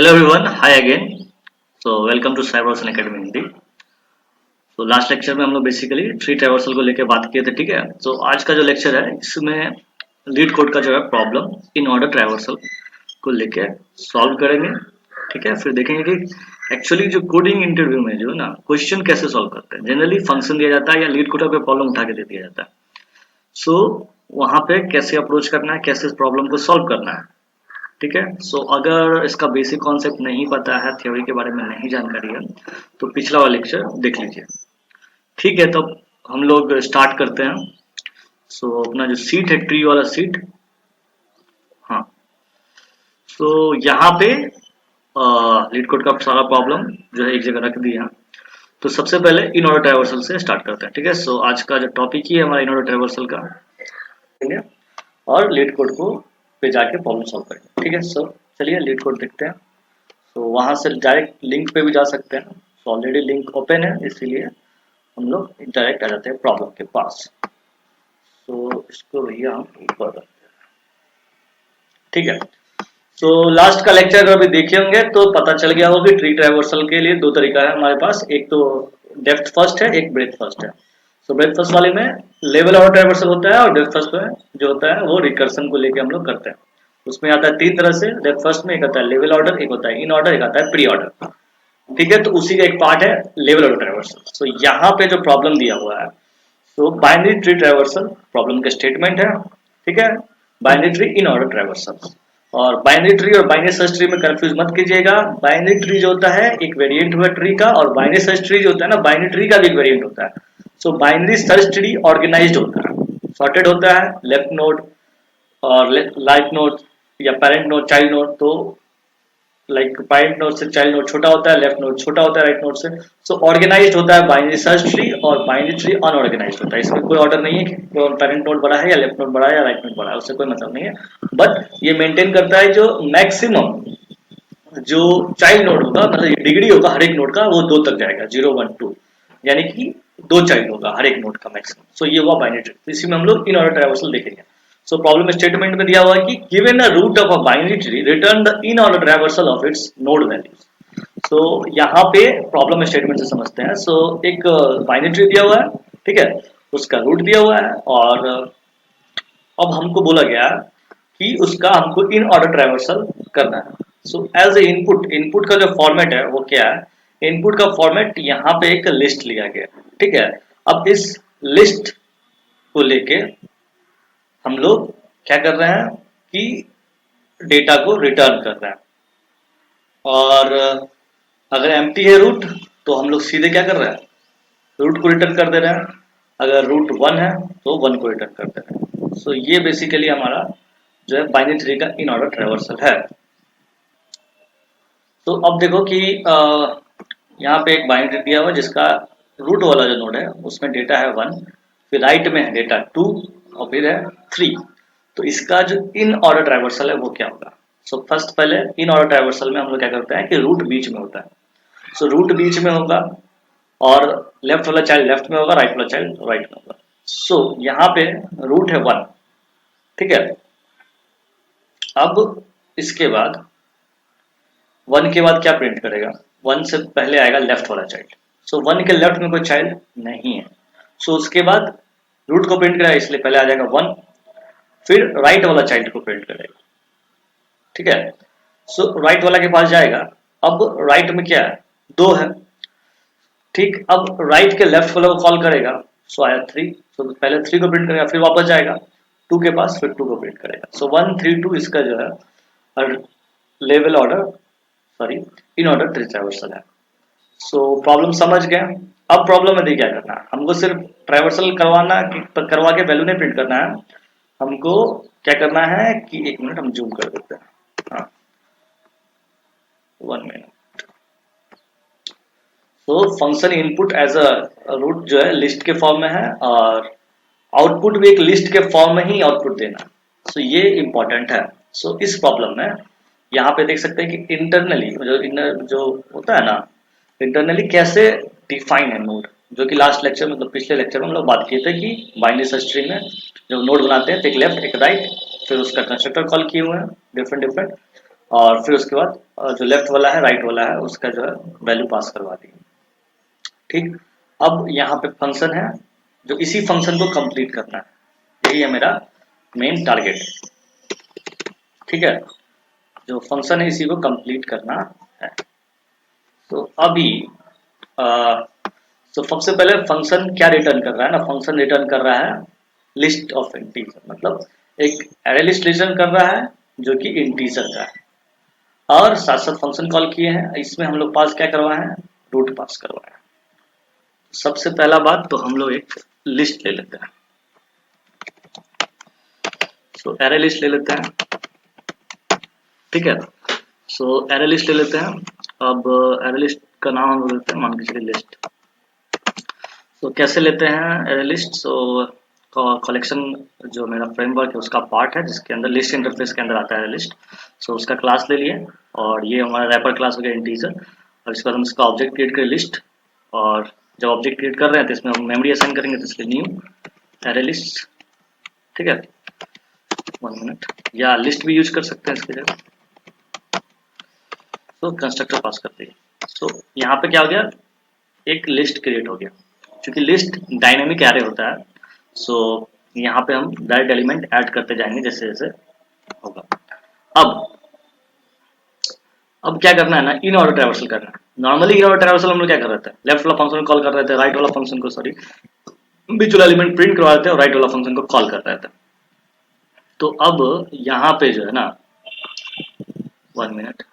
Hello everyone, hi again. So welcome to Cyberson Academy Hindi. तो last lecture में हम लोग बेसिकली ट्री ट्रैवर्सल को लेकर बात किए थे, ठीक है. तो आज का जो लेक्चर है इसमें लीड कोड का जो है प्रॉब्लम इन ऑर्डर ट्रैवर्सल को लेकर सॉल्व करेंगे, ठीक है. फिर देखेंगे कि एक्चुअली जो कोडिंग इंटरव्यू में जो है ना क्वेश्चन कैसे सॉल्व करते हैं. जनरली फंक्शन दिया जाता है या लीड कोड पे प्रॉब्लम उठा के दे दिया जाता है. सो वहां पे कैसे अप्रोच करना है, कैसे इस प्रॉब्लम को सॉल्व करना है, ठीक है. सो अगर इसका बेसिक कॉन्सेप्ट नहीं पता है, थ्योरी के बारे में नहीं जानकारी है, तो पिछला वाला लेक्चर देख लीजिए, ठीक है. तो हम लोग स्टार्ट करते हैं. सो अपना जो सीट है, ट्री वाला सीट, हाँ. सो यहाँ पे लीड कोड का सारा प्रॉब्लम जो है एक जगह रख दिया. तो सबसे पहले इन ऑर्डर ट्रैवर्सल से स्टार्ट करते हैं, ठीक है. सो आज का जो टॉपिक ही है हमारा इन ऑर्डर ट्रैवर्सल का, ठीक है. और लीड कोड को पे जाके प्रॉब्लम सॉल्व करेंगे, ठीक है. सो चलिए लीड कोड देखते हैं. तो वहां से डायरेक्ट लिंक पे भी जा सकते हैं. तो ऑलरेडी लिंक ओपन है, इसीलिए हम लोग डायरेक्ट आ जाते हैं प्रॉब्लम के पास. तो इसको भैया हम ऊपर रखते हैं, ठीक है. तो लास्ट का लेक्चर अगर अभी देखे होंगे तो पता चल गया होगा कि ट्री ट्रैवर्सल के लिए दो तरीका है हमारे पास. एक तो डेप्थ फर्स्ट है, एक ब्रेथ फर्स्ट है. तो ब्रेथ फर्स्ट वाले में लेवल ऑर्डर ट्रैवर्सल होता है, और डेप्थ फर्स्ट में जो होता है वो रिकर्सन को लेके हम लोग करते हैं. उसमें आता है तीन तरह से. डेप्थ फर्स्ट में एक आता है लेवल ऑर्डर, एक होता है इन ऑर्डर, एक आता है प्री ऑर्डर, ठीक है. तो उसी का एक पार्ट है लेवल ऑर्डर ट्रैवर्सल. तो यहाँ पे जो प्रॉब्लम दिया हुआ है, तो बाइनरी ट्री ट्रैवर्सल प्रॉब्लम का स्टेटमेंट है, ठीक है. Binary tree in order traversal. और बाइनरी ट्री और बाइनरी सर्च ट्री में कंफ्यूज मत कीजिएगा. बाइनरी ट्री जो होता है एक वेरिएंट हुआ ट्री का, और बाइनरी सर्च ट्री जो होता है ना बाइनरी ट्री का भी एक वेरिएंट होता है. So binary search tree organised होता है, सॉर्टेड होता है. लेफ्ट नोड और राइट नोड या पेरेंट नोड, चाइल्ड नोड. तो लाइक पेरेंट नोड से चाइल्ड नोड छोटा होता है, लेफ्ट नोड छोटा होता है राइट नोड से. सो ऑर्गेनाइज्ड होता है बाइनरी सर्च ट्री, और बाइनरी ट्री अनऑर्गेनाइज्ड होता है. इसमें कोई ऑर्डर नहीं है कि पेरेंट नोड बड़ा है या लेफ्ट नोड बड़ा है या राइट नोड बड़ा है, उससे कोई मतलब नहीं है. बट ये मेंटेन करता है जो मैक्सिमम जो चाइल्ड नोड होगा, मतलब डिग्री होगा हर एक नोड का, वो दो तक जाएगा, 0 1 2, यानी कि दो चाइल्ड होगा हर एक नोड का मैक्सिमम. सो ये हुआ बाइनरी ट्री. तो इसी में हम लोग इन ऑर्डर ट्रैवर्सल देखेंगे. सो प्रॉब्लम स्टेटमेंट में दिया हुआ है कि given a root of a binary tree return the in order traversal of its node values. So यहाँ पे प्रॉब्लम स्टेटमेंट से समझते हैं. सो एक बाइनरी ट्री दिया हुआ है, ठीक है, उसका रूट दिया हुआ है, और अब हमको बोला गया कि उसका हमको इन ऑर्डर ट्रैवर्सल करना है. So as a input, input का जो फॉर्मेट है वो क्या है. इनपुट का फॉर्मेट यहाँ पे एक लिस्ट लिया गया, ठीक है. अब इस लिस्ट को लेके हम लोग क्या कर रहे हैं कि डेटा को रिटर्न कर रहे हैं. और अगर एम्प्टी है रूट, तो हम लोग सीधे क्या कर रहे हैं, रूट को रिटर्न कर दे रहे हैं. अगर रूट 1 है तो 1 को रिटर्न कर दे रहे हैं. सो ये बेसिकली हमारा जो है बाइनरी ट्री का इन ऑर्डर ट्रैवर्सल है. तो अब देखो कि यहाँ पे एक बाइनरी ट्री दिया हुआ है जिसका रूट वाला जो नोड है उसमें डेटा है 1, फिर राइट में है डेटा 2, और फिर है 3. तो इसका जो इन ऑर्डर ट्रैवर्सल है वो क्या होगा. सो फर्स्ट पहले इन ऑर्डर ट्रैवर्सल में हम लोग क्या करते हैं कि रूट बीच में होता है. सो रूट बीच में होगा, और लेफ्ट वाला चाइल्ड लेफ्ट में होगा, राइट वाला चाइल्ड राइट में होगा. सो यहाँ पे रूट है 1, ठीक है. अब इसके बाद 1 के बाद क्या प्रिंट करेगा, 1 से पहले आएगा लेफ्ट वाला चाइल्ड. सो 1 के लेफ्ट में कोई चाइल्ड नहीं है. सो उसके बाद रूट को प्रिंट करेगा, इसलिए पहले आ जाएगा 1, फिर राइट वाला चाइल्ड को प्रिंट करेगा, ठीक है. सो राइट वाला के पास जाएगा. अब राइट में क्या है, 2 है, ठीक. अब राइट के लेफ्ट वाला को कॉल करेगा, सो आया 3. सो पहले 3 को प्रिंट करेगा, फिर वापस जाएगा 2 के पास, फिर 2 को प्रिंट करेगा. सो 1 3 2 इसका जो है level order, sorry in order tree traversal है. सो प्रॉब्लम समझ गए. अब प्रॉब्लम में देखिए क्या करना है, हमको सिर्फ ट्रैवर्सल करवाना करवा के वैल्यू नहीं प्रिंट करना है. हमको क्या करना है कि 1 मिनट हम जूम कर देते हैं, हाँ 1 मिनट. तो function input as a root जो है लिस्ट के फॉर्म में है, और आउटपुट भी एक लिस्ट के फॉर्म में ही आउटपुट देना. सो ये इंपॉर्टेंट है. सो इस प्रॉब्लम में यहाँ पे देख सकते हैं कि इंटरनली जो होता है ना, इंटरनली कैसे डिफाइन है नोड, जो कि लास्ट लेक्चर मतलब पिछले लेक्चर में हम लोग बात किए थे कि बाइनरी सर्च ट्री में जब नोड बनाते हैं तो एक लेफ्ट एक राइट, फिर उसका कंस्ट्रक्टर कॉल किए हुए हैं डिफरेंट डिफरेंट. और फिर उसके बाद जो लेफ्ट वाला है राइट वाला है उसका जो है वैल्यू पास करवा दी। ठीक, अब यहाँ पे फंक्शन है, जो इसी फंक्शन को कंप्लीट करना है, यही है मेरा मेन टारगेट। ठीक है, जो फंक्शन है इसी को कंप्लीट करना है। तो अभी अ, तो सबसे पहले फंक्शन क्या रिटर्न कर रहा है ना, फंक्शन रिटर्न कर रहा है लिस्ट ऑफ इंटीजर, मतलब एक एरे लिस्ट रिटर्न कर रहा है जो कि इंटीजर का है। और साथ साथ फंक्शन कॉल किए हैं, इसमें हम लोग पास क्या करवाए हैं, रूट पास करवाए हैं। सबसे पहला बात तो हम लोग एक लिस्ट ले लेते हैं। सो एरे लिस्ट ले लेते हैं। ठीक है, सो एरे लिस्ट ले लेते हैं। अब एरे लिस्ट का नाम हम लोग लेते हैं, मान के चलिए लिस्ट। तो कैसे लेते हैं एरे लिस्ट, सो कलेक्शन जो मेरा फ्रेमवर्क है उसका पार्ट है जिसके अंदर लिस्ट इंटरफेस के अंदर आता है लिस्ट। सो उसका क्लास ले लिए, और ये हमारा रैपर क्लास हो गया इंटीजर। और इसके बाद हम इसका ऑब्जेक्ट क्रिएट करें लिस्ट, और जब ऑब्जेक्ट क्रिएट कर रहे हैं तो इसमें हम मेमोरी असाइन करेंगे, तो इसलिए न्यू एरे लिस्ट। ठीक है, 1 मिनट, या लिस्ट भी यूज कर सकते हैं इसके जगह। तो कंस्ट्रक्टर पास कर दिए। सो यहाँ पे क्या हो गया, एक लिस्ट क्रिएट हो गया। क्योंकि लिस्ट डायनेमिक एरे होता है, सो यहाँ पे हम डायरेक्ट एलिमेंट ऐड करते जाएंगे जैसे जैसे होगा। अब अब क्या करना है ना, इन ऑर्डर ट्रैवर्सल करना है। नॉर्मली इन ऑर्डर ट्रैवर्सल हम लोग क्या कर रहे थे, लेफ्ट वाला फंक्शन कॉल कर रहे थे, राइट वाला फंक्शन को, सॉरी, बीच वाला एलिमेंट प्रिंट करवा रहे थे और राइट वाला फंक्शन को कॉल कर रहे थे। तो अब यहाँ पे जो है ना, 1 मिनट,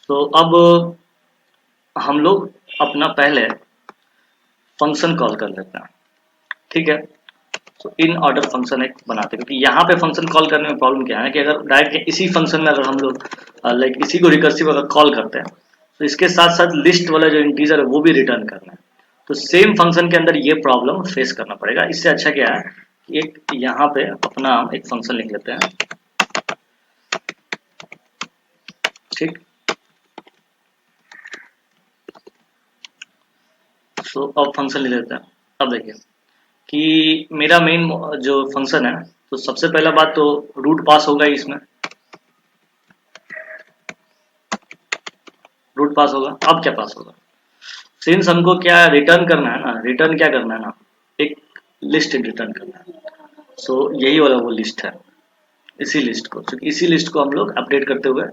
तो अब हम लोग अपना पहले फंक्शन कॉल कर लेते हैं। ठीक है, तो इन ऑर्डर फंक्शन एक बनाते हैं, क्योंकि यहाँ पे फंक्शन कॉल करने में प्रॉब्लम क्या है कि अगर डायरेक्ट इसी फंक्शन में अगर हम लोग लाइक इसी को रिकर्सिव अगर कॉल करते हैं तो इसके साथ साथ लिस्ट वाला जो इंटीजर है वो भी रिटर्न करना है। तो सेम फंक्शन के अंदर ये प्रॉब्लम फेस करना पड़ेगा। इससे अच्छा क्या है कि एक यहाँ पे अपना एक फंक्शन लिख लेते हैं। ठीक, सो अब फंक्शन लिख लेते हैं। अब देखिए कि मेरा मेन जो फंक्शन है, तो सबसे पहला बात तो रूट पास होगा ही इसमें, रूट पास होगा। अब क्या पास होगा, सिंस हमको क्या रिटर्न करना है ना, रिटर्न क्या करना है ना, एक लिस्ट रिटर्न करना है। सो यही वाला वो लिस्ट है, इसी लिस्ट को, क्योंकि इसी लिस्ट को हम लोग अपडेट करते हुए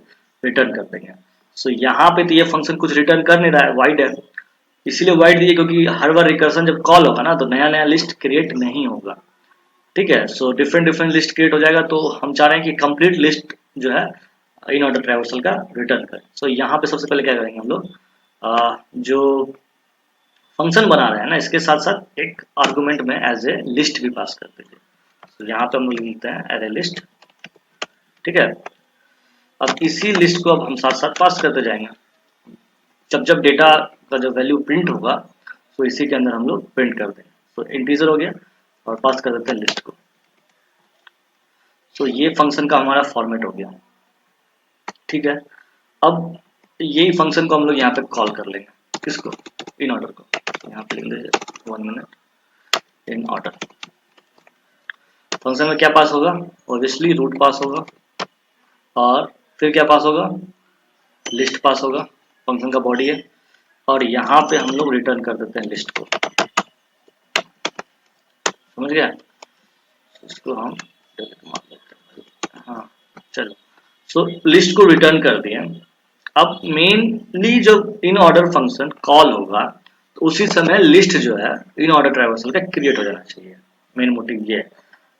रिटर्न कर देंगे। सो यहाँ पे तो ये फंक्शन कुछ रिटर्न कर नहीं रहा है, वाइड है, इसीलिए वाइड दिए क्योंकि हर बार रिकर्सन जब कॉल होगा ना तो नया नया लिस्ट क्रिएट नहीं होगा। ठीक है, so different different list create हो जाएगा, तो हम चाह रहे हैं कि कंप्लीट लिस्ट जो है इन ऑर्डर ट्रैवर्सल का रिटर्न करें। सो यहाँ पे सबसे पहले क्या करेंगे हम लोग, जो फंक्शन बना रहे हैं ना इसके साथ साथ एक आर्गुमेंट में एज ए लिस्ट भी पास कर दीजिए। तो यहाँ पे हम लोग लिखते हैं एरे लिस्ट। ठीक है, अब इसी लिस्ट को अब हम साथ साथ पास करते जाएंगे। जब जब डेटा का जो वैल्यू प्रिंट होगा तो इसी के अंदर हम लोग प्रिंट कर देंगे। तो इंटीजर हो गया और पास कर देते हैं लिस्ट को। तो ये फंक्शन का हमारा फॉर्मेट हो गया। ठीक है, अब यही फंक्शन को हम लोग यहाँ पे कॉल कर लेंगे, किसको, इन ऑर्डर को। तो यहाँ पे लिख दीजिए 1 मिनट, इन ऑर्डर। फंक्शन में क्या पास होगा, ऑब्वियसली रूट पास होगा, और फिर क्या पास होगा, लिस्ट पास होगा, फंक्शन का बॉडी है। और यहाँ पे हम लोग रिटर्न कर देते हैं लिस्ट को। समझ गया, इसको हम delete मार लेते हैं। हाँ चलो, सो लिस्ट को रिटर्न कर दिए। अब मेनली जब इन ऑर्डर फंक्शन कॉल होगा तो उसी समय लिस्ट जो है इन ऑर्डर ट्रैवर्सल का क्रिएट हो जाना चाहिए। मेन मोटिव ये है।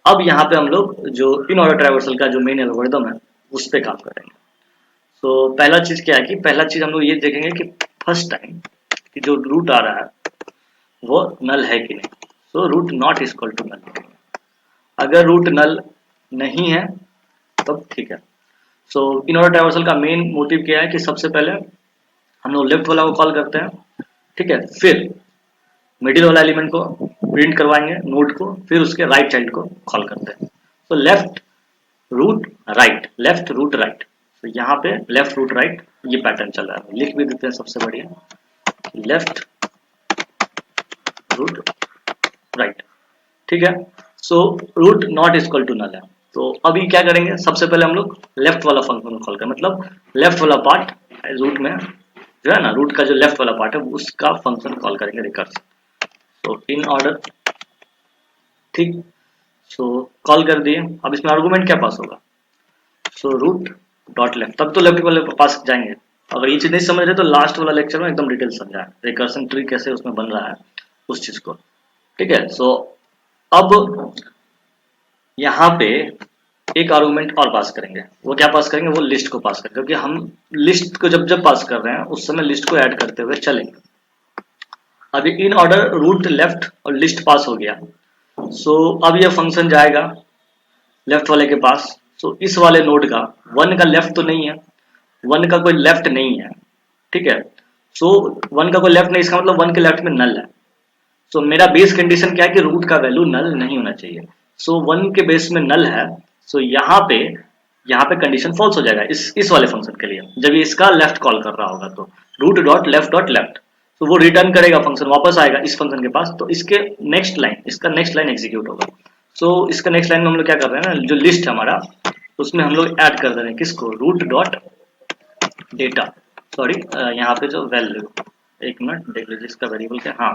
अब यहाँ पे हम लोग जो इन ऑर्डर ट्रैवर्सल का जो मेन एल्गोरिदम है उस पर काम करेंगे। तो पहला चीज क्या है कि पहला चीज हम लोग ये देखेंगे कि फर्स्ट टाइम कि जो रूट आ रहा है वो नल है कि नहीं। So root not equal to null, अगर रूट नल नहीं है तब ठीक है। सो इन ऑर्डर ट्रैवर्सल का मेन मोटिव क्या है कि सबसे पहले हम लोग लेफ्ट वाला को कॉल करते हैं। ठीक है, फिर मिडिल वाला एलिमेंट को प्रिंट करवाएंगे नोड को, फिर उसके राइट चाइल्ड को कॉल करते हैं। तो left root right, left root right. तो यहाँ पे लेफ्ट रूट राइट ये पैटर्न चल रहा है, लिख भी देते हैं सबसे बढ़िया, लेफ्ट रूट राइट। ठीक है, so root not equal to null है, तो अभी क्या करेंगे, सबसे पहले हम लोग लेफ्ट वाला फंक्शन कॉल करें, मतलब लेफ्ट वाला पार्ट रूट में जो है ना, रूट का जो लेफ्ट वाला पार्ट है उसका फंक्शन कॉल करेंगे रिकर्स। तो इन ऑर्डर, ठीक। सो कॉल कर दिए, अब इसमें आर्गुमेंट क्या पास होगा, सो रूट डॉट लेफ्ट, तब तो लेफ्ट वाले पास जाएंगे। अगर ये चीज नहीं समझ रहे तो लास्ट वाला लेक्चर में एकदम डिटेल समझा है, रिकर्सन ट्री कैसे उसमें बन रहा है उस चीज को, ठीक है। सो अब यहाँ पे एक आर्गुमेंट और पास करेंगे, वो क्या पास करेंगे, वो लिस्ट को पास करेंगे, क्योंकि हम लिस्ट को जब जब पास कर रहे हैं उस समय लिस्ट को ऐड करते हुए चलेंगे। अभी इन ऑर्डर रूट लेफ्ट और लिस्ट पास हो गया, सो अब ये फंक्शन जाएगा लेफ्ट वाले के पास। सो इस वाले नोड का वन का लेफ्ट तो नहीं है, वन का कोई लेफ्ट नहीं है, ठीक है। सो वन का कोई लेफ्ट नहीं, इसका मतलब वन के लेफ्ट में नल है। सो मेरा बेस कंडीशन क्या है कि रूट का वैल्यू नल नहीं होना चाहिए। सो वन के बेस में नल है, सो यहाँ पे कंडीशन फॉल्स हो जाएगा इस वाले फंक्शन के लिए, जब ये इसका लेफ्ट कॉल कर रहा होगा तो रूट डॉट लेफ्ट, तो वो रिटर्न करेगा, फंक्शन वापस आएगा इस फंक्शन के पास। तो इसके नेक्स्ट लाइन, इसका नेक्स्ट लाइन एग्जीक्यूट होगा। सो इसका नेक्स्ट लाइन में हम लोग क्या कर रहे हैं ना, जो लिस्ट है हमारा उसमें हम लोग ऐड कर दे रहे हैं किसको, रूट डॉट डेटा, सॉरी यहाँ पे जो वैल्यू, एक मिनट देख लीजिए इसका वेरिएबल क्या, हाँ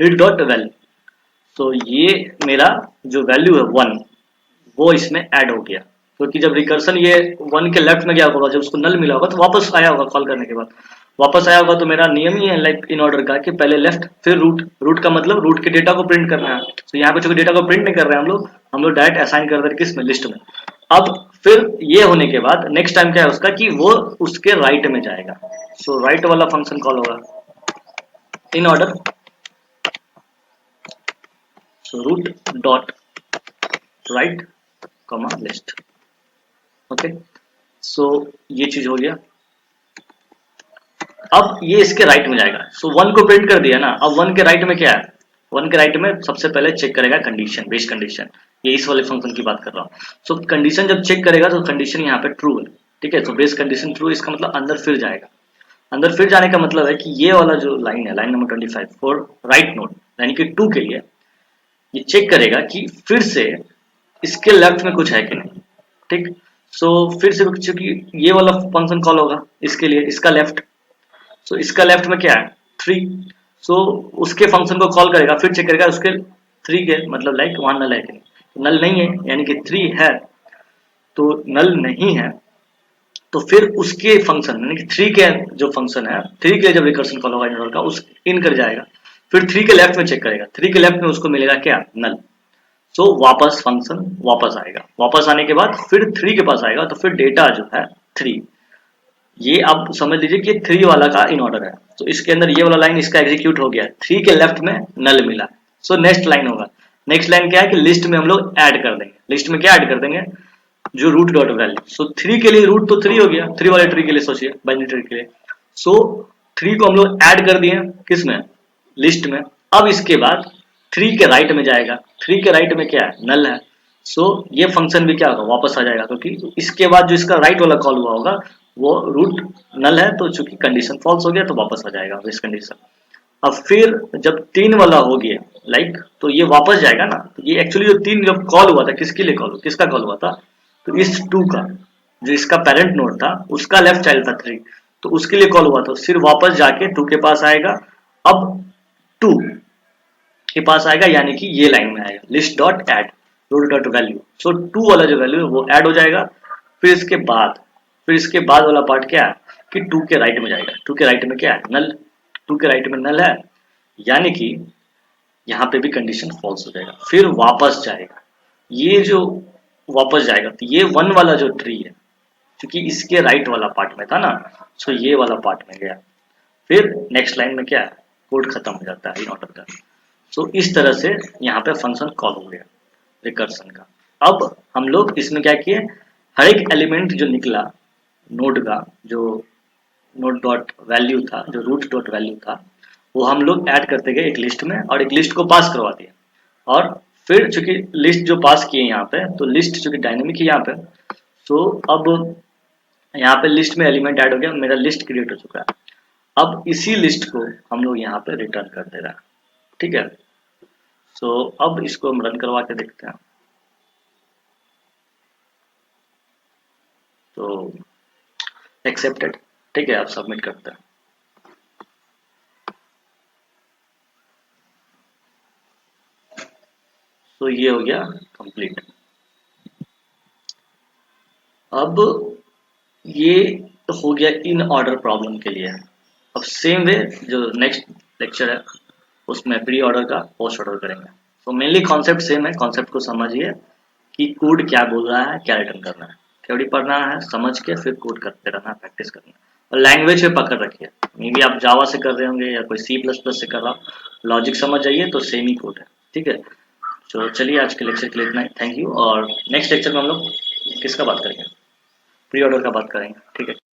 रीड डॉट वैल्यू। तो ये मेरा जो वैल्यू है वन, वो इसमें ऐड हो गया, क्योंकि जब रिकर्सन ये वन के लेफ्ट में गया होगा, जब उसको नल मिला होगा तो वापस आया होगा, कॉल करने के बाद वापस आया होगा। तो मेरा नियम ही है लाइक इन ऑर्डर का कि पहले लेफ्ट फिर रूट, रूट का मतलब रूट के डेटा को प्रिंट करना है। तो यहाँ पे चूंकि डेटा को प्रिंट नहीं कर रहे हैं हम लोग डायरेक्ट असाइन कर रहे हैं किस में, लिस्ट में। अब फिर ये होने के बाद नेक्स्ट टाइम क्या है उसका कि वो उसके राइट में जाएगा। सो राइट वाला फंक्शन कॉल होगा in order, so root dot right comma list, okay. So ये चीज हो गया। अब ये इसके राइट में जाएगा, सो वन को प्रिंट कर दिया ना, अब वन के राइट में क्या है, वन के राइट में सबसे पहले चेक करेगा कंडीशन, बेस कंडीशन, ये इस वाले फंक्शन की बात कर रहा हूँ। सो कंडीशन जब चेक करेगा तो कंडीशन यहाँ पे ट्रू है, ठीक है। तो बेस कंडीशन ट्रू, इसका मतलब अंदर फिर जाएगा। अंदर फिर जाने का मतलब है कि ये वाला जो लाइन है, line number 25 for right node यानी कि 2 के लिए, ये चेक करेगा कि फिर से इसके लेफ्ट में कुछ है कि नहीं, ठीक। सो फिर से चूंकि ये वाला फंक्शन कॉल होगा इसके लिए, इसका लेफ्ट, सो इसका लेफ्ट में क्या है 3, सो उसके फंक्शन को कॉल करेगा, फिर चेक करेगा उसके 3 के मतलब लाइक वहां नल है कि नहीं, तो नल नहीं है यानी कि 3 है, तो नल नहीं है। तो फिर उसके फंक्शन यानी कि 3 के जो फंक्शन है, 3 के लिए जब रिकर्सन कॉल होगा इनर का, उस इन कर जाएगा, फिर 3 के लेफ्ट में चेक करेगा, 3 के लेफ्ट में उसको मिलेगा क्या, नल। सो वापस फंक्शन वापस आएगा, वापस आने के बाद फिर 3 के पास आएगा, तो फिर डेटा जो है 3, ये आप समझ लीजिए कि 3 वाला का इन ऑर्डर है। तो इसके अंदर ये वाला लाइन इसका एग्जीक्यूट हो गया, 3 के लेफ्ट में नल मिला। सो नेक्स्ट लाइन होगा, नेक्स्ट लाइन क्या है कि लिस्ट में हम लोग ऐड कर देंगे, लिस्ट में क्या ऐड कर देंगे, जो रूट डॉट वैल्यू। सो 3 के लिए रूट तो 3 हो गया, 3 वाले ट्री के लिए सोचिए, बाइनरी ट्री के लिए। सो 3 को हम लोग ऐड कर दिए किस में, लिस्ट में। अब इसके बाद 3 के राइट में जाएगा, 3 के राइट में क्या है, नल है। सो ये फंक्शन भी क्या होगा, वापस आ जाएगा, क्योंकि इसके बाद जो इसका राइट वाला कॉल हुआ होगा वो रूट नल है, तो चूंकि कंडीशन फॉल्स हो गया तो वापस आ जाएगा इस कंडीशन। अब फिर जब 3 वाला हो गया लाइक, तो ये वापस जाएगा ना। तो ये एक्चुअली जो 3 जब कॉल हुआ था किसके लिए कॉल, किसका कॉल हुआ था, तो इस 2 का, जो इसका पेरेंट नोड था उसका लेफ्ट चाइल्ड था 3, तो उसके लिए कॉल हुआ था। फिर वापस जाके 2 के पास आएगा, अब 2 के पास आएगा यानी कि ये लाइन में आएगा, list dot add root dot value. So 2 वाला जो वैल्यू है वो ऐड हो जाएगा। फिर इसके बाद वाला पार्ट क्या है कि 2 के राइट में जाएगा, 2 के राइट में क्या है, नल, 2 के राइट में नल है, यानी कि यहाँ पे भी कंडीशन फॉल्स हो जाएगा, फिर वापस जाएगा। ये जो वापस जाएगा तो ये 1 वाला जो ट्री है, क्योंकि इसके राइट वाला पार्ट में था ना, सो ये वाला पार्ट में गया, फिर नेक्स्ट लाइन में क्या है, कोड खत्म हो जाता है इन ऑर्डर का। सो इस तरह से यहाँ पे फंक्शन कॉल हो गया रिकर्सन का। अब हम लोग इसमें क्या किए, हर एक एलिमेंट जो निकला नोड का, जो नोड डॉट वैल्यू था, जो रूट डॉट वैल्यू था, वो हम लोग ऐड करते गए एक लिस्ट में, और एक लिस्ट को पास करवा दिया। और फिर चूंकि लिस्ट जो पास किए यहाँ पे, तो लिस्ट चूंकि डायनेमिक है यहाँ पे, तो अब यहाँ पे लिस्ट में एलिमेंट ऐड हो गया, मेरा लिस्ट क्रिएट हो चुका है। अब इसी लिस्ट को हम लोग यहाँ पे रिटर्न कर दे रहा है, ठीक है। सो अब इसको हम रन करवा के देखते हैं। तो एक्सेप्टेड, ठीक है, आप सबमिट करते हैं। तो ये हो गया कंप्लीट। अब ये हो गया इन ऑर्डर प्रॉब्लम के लिए। अब सेम वे जो नेक्स्ट लेक्चर है उसमें प्री ऑर्डर का पोस्ट ऑर्डर करेंगे। तो मेनली कॉन्सेप्ट सेम है, कॉन्सेप्ट को समझिए कि कोड क्या बोल रहा है, क्या रिटर्न करना है, थ्योरी पढ़ना है, समझ के फिर कोड करते रहना, प्रैक्टिस करना है। और लैंग्वेज पे पकड़ रखिए, मे बी आप जावा से कर रहे होंगे या कोई C++ से कर रहा हो, लॉजिक समझ जाइए तो सेम ही कोड है, ठीक है। तो चलिए आज के लेक्चर के लिए इतना ही, थैंक यू। और नेक्स्ट लेक्चर में हम लोग किसका बात करेंगे, प्री ऑर्डर का बात करेंगे, ठीक है।